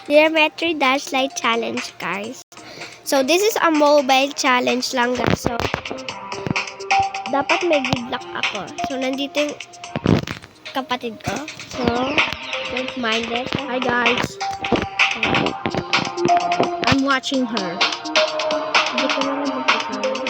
Geometry Dash Light Challenge, guys. So, this is a mobile challenge lang, guys. So, dapat may good luck ako. So, nandito yung kapatid ko. So, don't mind it. Hi guys. I'm watching her. Hindi ko naman magkakaroon.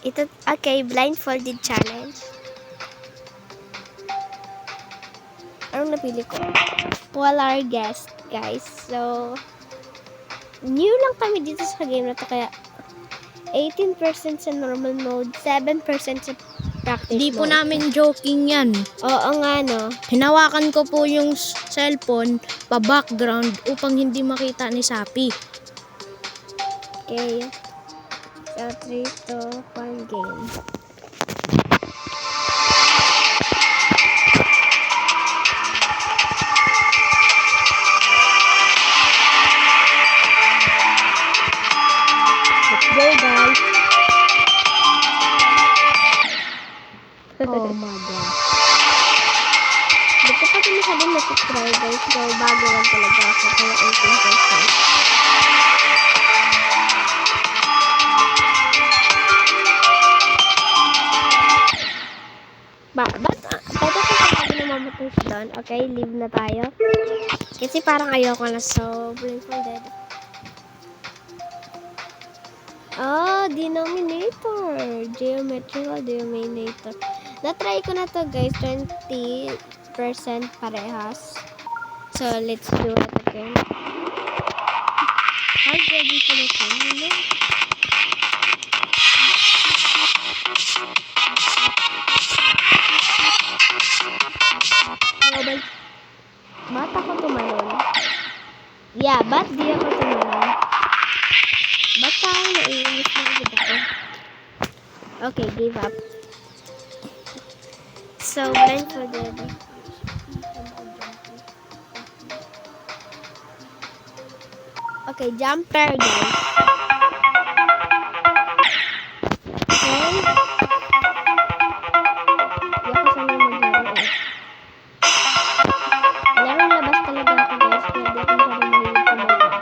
Ito, okay, blindfolded challenge. Anong napili ko? Polar guest, guys. So, new lang kami dito sa game na to, kaya 18% sa normal mode, 7% sa practice Di po mode. namin joking yan. Oo nga, no? Hinawakan ko po yung cellphone pa-background upang hindi makita ni Sapi. Okay. So, 3, 2, 1, game. Let's go guys. Oh my God. Hindi ko pa rin masyadong natitry, guys. So, bago lang talaga ako. Kaya 18%. Ba't ako sabi na mamatay siya doon? Okay, leave na tayo. Kasi parang ayoko na. So, blindfolded. Oh, denominator. Geometrical denominator. Na-try ko na to, guys. 20% parehas. So, let's do it again. Hard ready ko na to. Ano? Mobile. Ba't ako tumalon? Yeah, ba't di ako tumalon? Ba't tayo naiinis na agad ako? Okay, give up. So, blindfolded. Okay, jumper, guys. Okay. Di ako sanay maglaro eh. Larong labas talaga ako, guys. Kaya di ako masyadong mahilig sa mobile.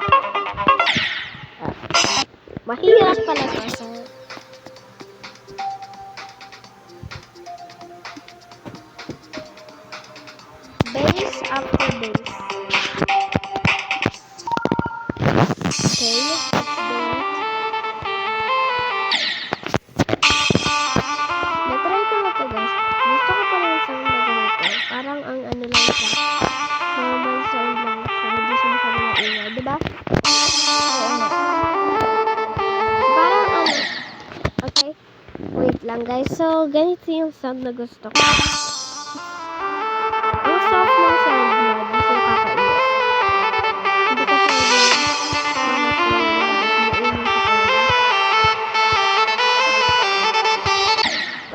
Mahirap pala to. So, base after base. Okay, let's do it. Na-try ko na to, guys. Gusto ko pa rin sound na ganito. Parang ang ano lang siya. Normal sound lang siya. Hindi siya masyadong maingay. Diba? Oo nga. Parang ano. Okay. Wait lang, guys. So, ganito yung sound na gusto ko. Ang soft ng sound na. Di siya kakainis. Hindi ka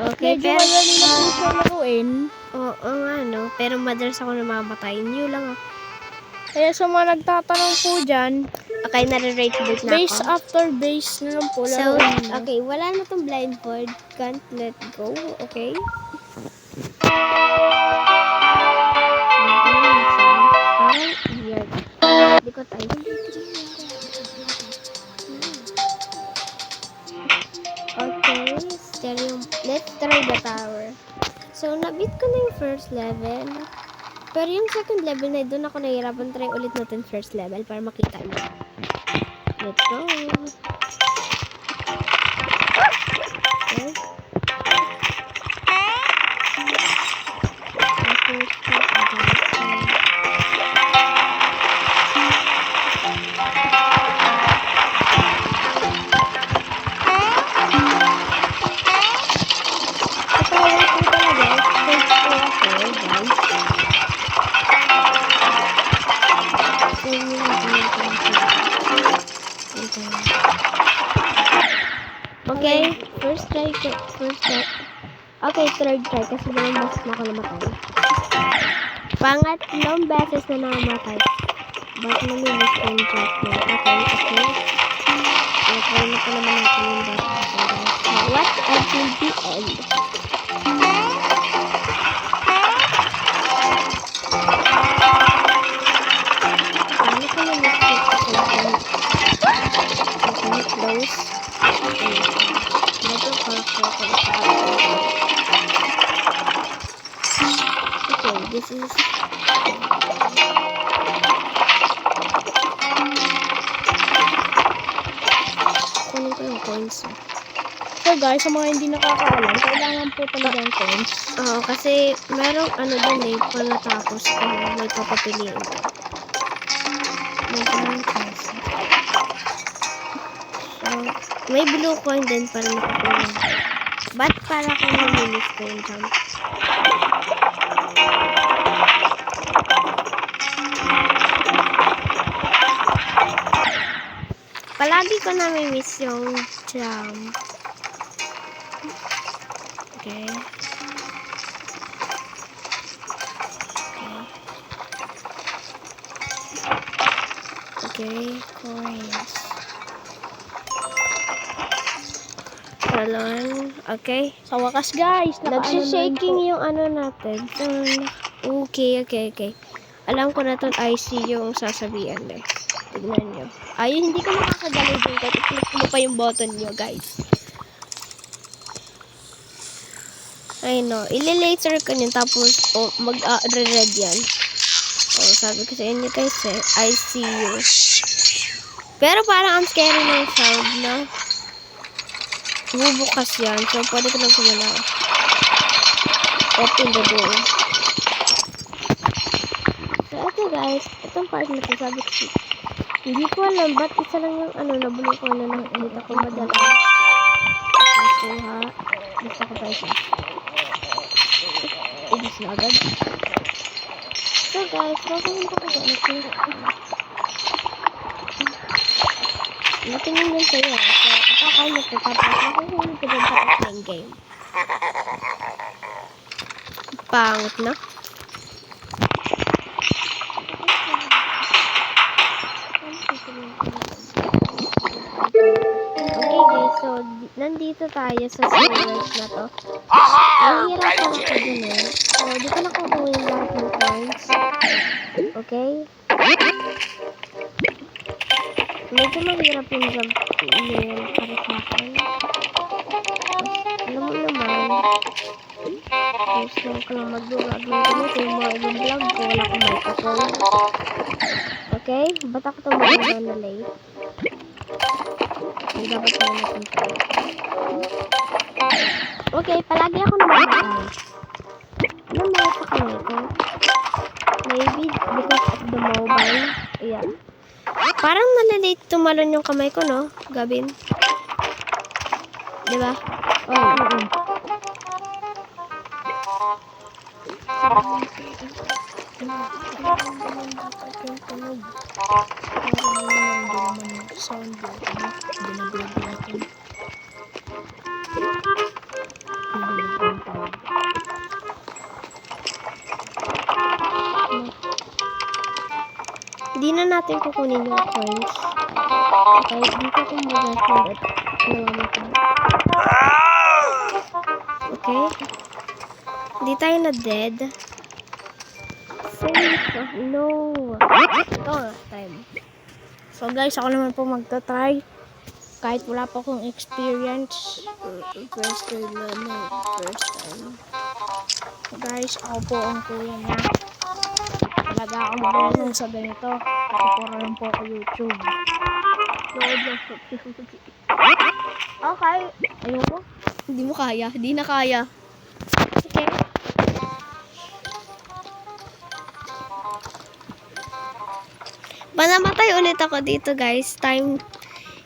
okay, Medyo pero madali na po siya laruin. oo nga, no? Pero madalas ako namamatay. New lang ako. Kaya sa mga nagtatanong po dyan, Okay, nare-rate bait na base ako. after base na lang po So, laruin na. okay, wala na tong blindfold. Can't let go, okay? Parang weird. Hindi ko tayo. Okay, stereo. Let's try the tower. So, nabit ko na yung first level. Pero yung second level na doon ako nahihirapan. Try ulit natin first level para makita niyo. Let's go. Okay. Okay, first try ko. Okay, third try kasi dalawang beses na ako namatay. Pangatlong beses na namatay. Ba't namilis ko yung check na? Okay. Okay, na pa naman natin yung beses. What until the end? Okay, this is... Kunin ko yung coins. So guys, sa mga hindi nakakaalam, kailangan po talaga ang coins. Oo, kasi merong ano dun eh, panatapos kung may papapiliin ka. May ganun coins. So, may blue coin din para makapulong. Ba't para kung mamilis ko yung jump? Palagi ko nami-miss yung jump. Okay. Okay, coins. Talon. Okay. Sa wakas guys, Nagsha-shaking yung ano natin. So, okay. Alam ko na to IC yung sasabihan eh. Tignan nyo. Ay, hindi ko makakadali dun kahit i-click mo pa yung button nyo, guys. Ay, no. Ili-laser ko yun, tapos mag-red yan. Oh, sabi ko sa inyo, guys, eh. I see you. Pero parang ang scary na yung sound, no? Bubukas yan. So, pwede ko lang kumalaw. Open the door. So, ito guys. Itong part na ito, sabi ko, hindi ko alam ba't isa lang yung nabulong ko na nakikita ko madala. Nakuha. Basta ko tayo siya. Ibis na agad. So guys, pupunta ko dyan. Natingin yan sa'yo. So, akakaya ko tapos nakuhuli ko dyan tapos ng game. Pangit na. Okay guys, so nandito tayo sa sewers na to. Nahihirapan ako dun eh. So, di ko nakukuha yung lahat ng coins. Okay? Medyo mahirap yung job yung para sa akin. Alam mo naman, guys, lang ko lang mag-vlog ng ganito yung mga ibang vlog ko, wala akong microphone. Okay? Ba't ako itong mga na late? Hindi dapat na natin ito. Okay, palagi ako naman. Ano mga sa kamay ko? Maybe because of the mobile. Ayan. Parang nalalate tumalon yung kamay ko, no? Gabin. Diba? Oh, Sound binablog natin. Hindi na natin kukunin yung coins. Okay, dito ko mag-send at namamatay. Okay. Hindi tayo na dead. Safe. No. Ito na time. So guys, ako naman po magta-try. Kahit wala pa akong experience. First time na. First time. So guys, ako po ang kuya niya. Talaga ako marunong sa ganito. Kasi puro lang po ako YouTube. Load lang po. Okay. Ayoko. Hindi mo kaya. Hindi na kaya. Okay. Namatay ulit ako dito guys. Time.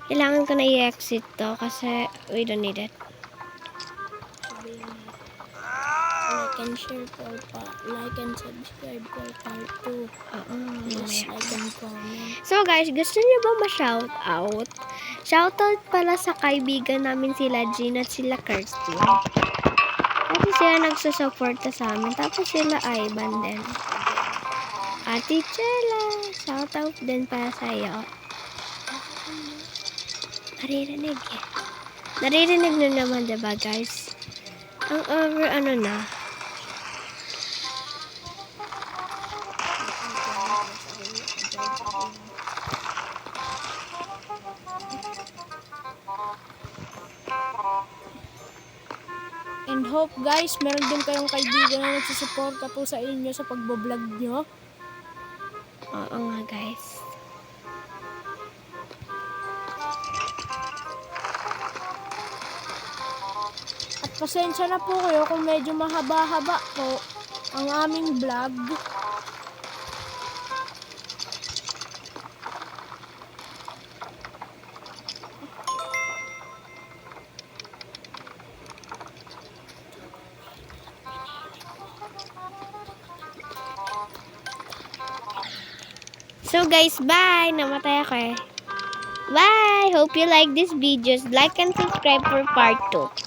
Kailangan ko na i-exit to kasi we don't need it. Like and share for like and subscribe for part 2. Yes, like and comment. So guys, gusto niyo ba ma-shoutout? Shoutout pala sa kaibigan namin sila Jean at sila Kirsty. Kasi sila nagsusuporta sa amin. Tapos sila Ivan din. Ate Chela, shoutout din para sa iyo. Naririnig eh. Naririnig nyo naman diba guys? Ang over na. And hope guys, meron din kayong kaibigan na nagsusuporta po sa inyo sa pagbablog nyo. Oo nga guys. At pasensya na po kayo kung medyo mahaba-haba po ang aming vlog. So guys, bye! Namatay ako eh. Bye! Hope you like this videos. Like and subscribe for part 2.